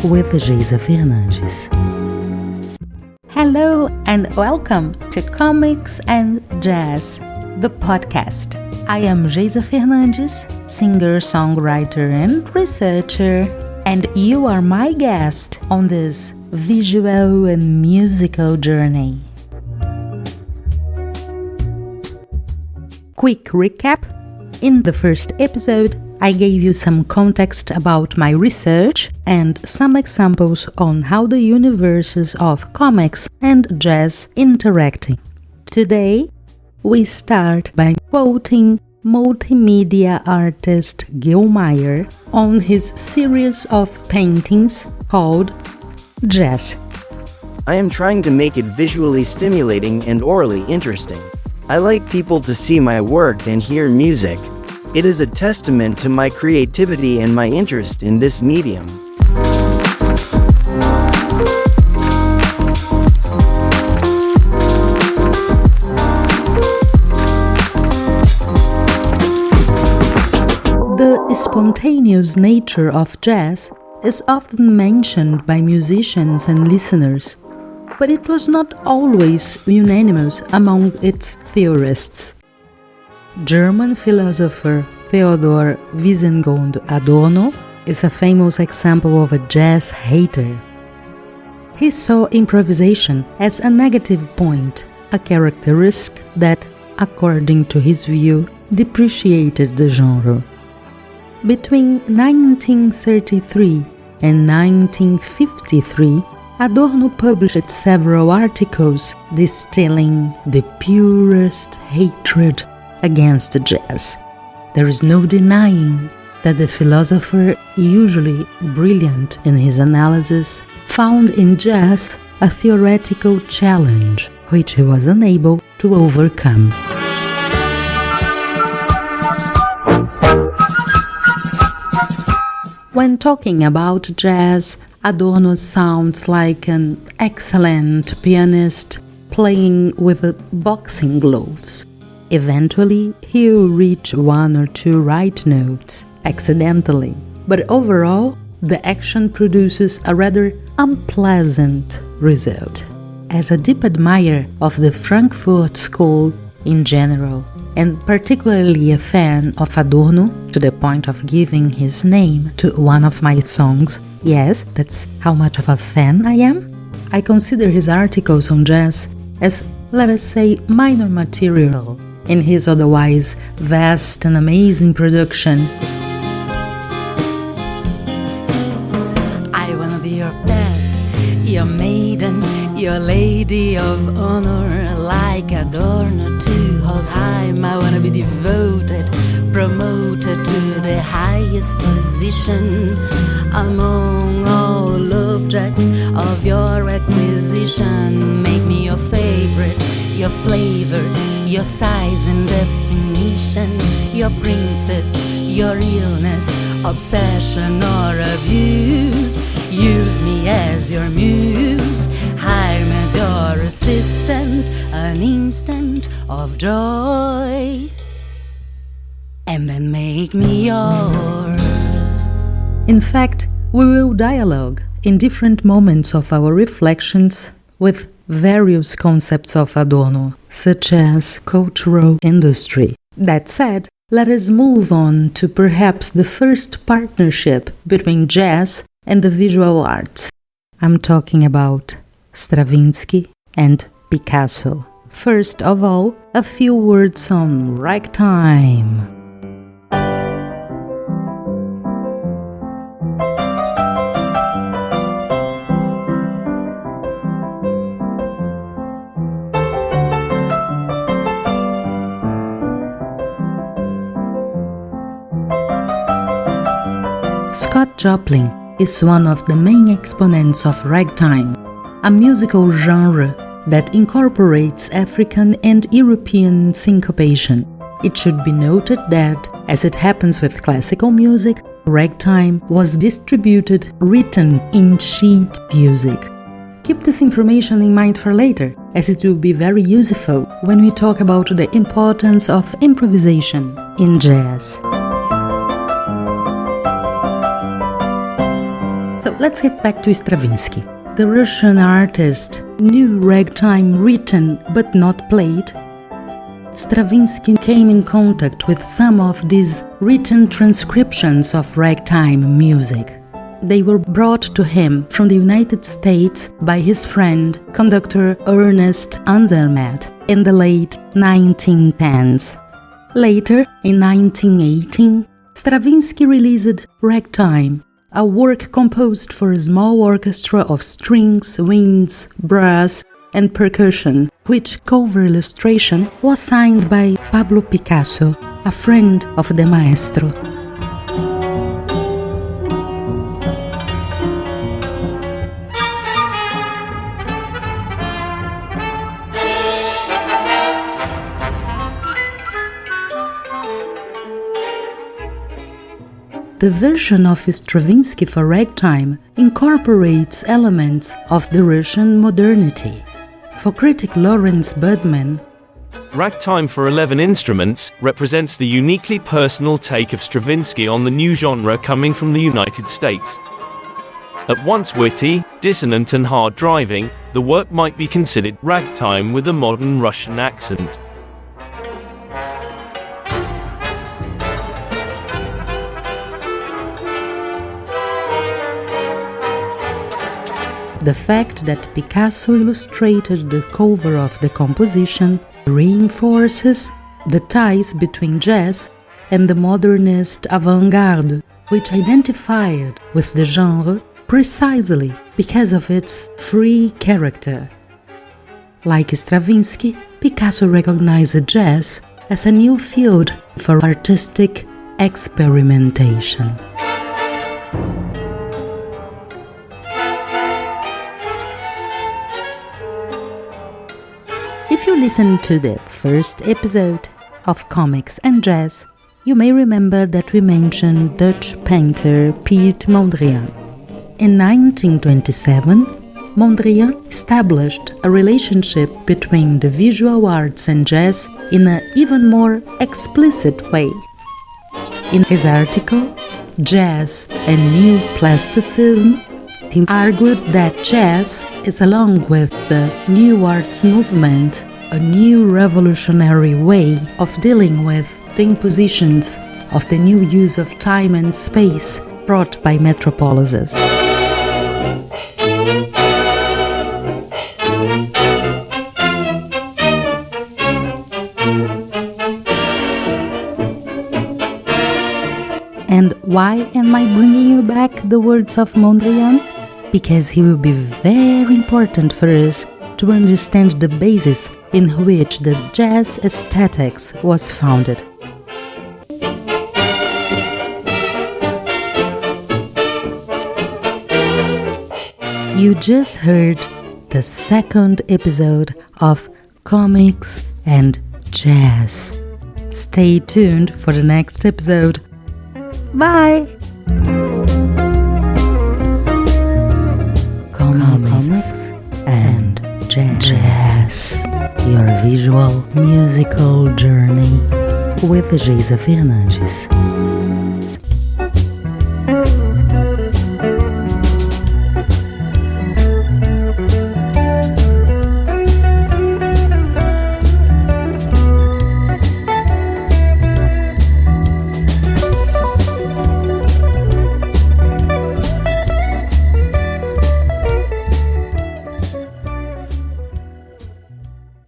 with Geisa Fernandes. Hello and welcome to Comics and Jazz, the podcast. I am Geisa Fernandes, singer, songwriter and researcher, and you are my guest on this visual and musical journey. Quick recap. In the first episode, I gave you some context about my research and some examples on how the universes of comics and jazz interacting. Today, we start by quoting multimedia artist Gilmeyer on his series of paintings called Jazz. I am trying to make it visually stimulating and orally interesting. I like people to see my work and hear music. It is a testament to my creativity and my interest in this medium. The spontaneous nature of jazz is often mentioned by musicians and listeners, but it was not always unanimous among its theorists. German philosopher Theodor Wiesengrund Adorno is a famous example of a jazz hater. He saw improvisation as a negative point, a characteristic that, according to his view, depreciated the genre. Between 1933 and 1953, Adorno published several articles distilling the purest hatred against jazz. There is no denying that the philosopher, usually brilliant in his analysis, found in jazz a theoretical challenge which he was unable to overcome. When talking about jazz, Adorno sounds like an excellent pianist playing with boxing gloves. Eventually, he'll reach one or two right notes, accidentally, but overall, the action produces a rather unpleasant result. As a deep admirer of the Frankfurt School in general, and particularly a fan of Adorno, to the point of giving his name to one of my songs, yes, that's how much of a fan I am, I consider his articles on jazz as, let us say, minor material in his otherwise vast and amazing production. I wanna be your pet, your maiden, your lady of honor, like Adorno to Hochheim. I wanna be devoted, promoted to the highest position among all objects of your acquisition. Make me your favorite, your flavor, your size and definition, your princess, your illness, obsession or abuse. Use me as your muse, I'm as your assistant, an instant of joy, and then make me yours. In fact, we will dialogue in different moments of our reflections with various concepts of Adorno, such as cultural industry. That said, let us move on to perhaps the first partnership between jazz and the visual arts. I'm talking about Stravinsky and Picasso. First of all, a few words on Ragtime. Scott Joplin is one of the main exponents of ragtime, a musical genre that incorporates African and European syncopation. It should be noted that, as it happens with classical music, ragtime was distributed written in sheet music. Keep this information in mind for later, as it will be very useful when we talk about the importance of improvisation in jazz. So let's get back to Stravinsky. The Russian artist knew ragtime written but not played. Stravinsky came in contact with some of these written transcriptions of ragtime music. They were brought to him from the United States by his friend, conductor Ernest Ansermet, in the late 1910s. Later, in 1918, Stravinsky released Ragtime, a work composed for a small orchestra of strings, winds, brass, and percussion, which cover illustration was signed by Pablo Picasso, a friend of the maestro. The version of Stravinsky for ragtime incorporates elements of the Russian modernity. For critic Lawrence Budman, Ragtime for 11 instruments represents the uniquely personal take of Stravinsky on the new genre coming from the United States. At once witty, dissonant and hard-driving, the work might be considered ragtime with a modern Russian accent. the fact that Picasso illustrated the cover of the composition reinforces the ties between jazz and the modernist avant-garde, which identified with the genre precisely because of its free character. Like Stravinsky, Picasso recognized jazz as a new field for artistic experimentation. If you listened to the first episode of Comics and Jazz, you may remember that we mentioned Dutch painter Piet Mondrian. In 1927, Mondrian established a relationship between the visual arts and jazz in an even more explicit way. In his article, Jazz and New Plasticism, he argued that jazz is, along with the new arts movement, a new revolutionary way of dealing with the impositions of the new use of time and space brought by metropolises. And why am I bringing you back the words of Mondrian? Because he will be very important for us to understand the basis in which the jazz aesthetics was founded. You just heard the second episode of Comics and Jazz. Stay tuned for the next episode. Bye! Comics and Jazz. Your visual musical journey with Geisa Fernandes.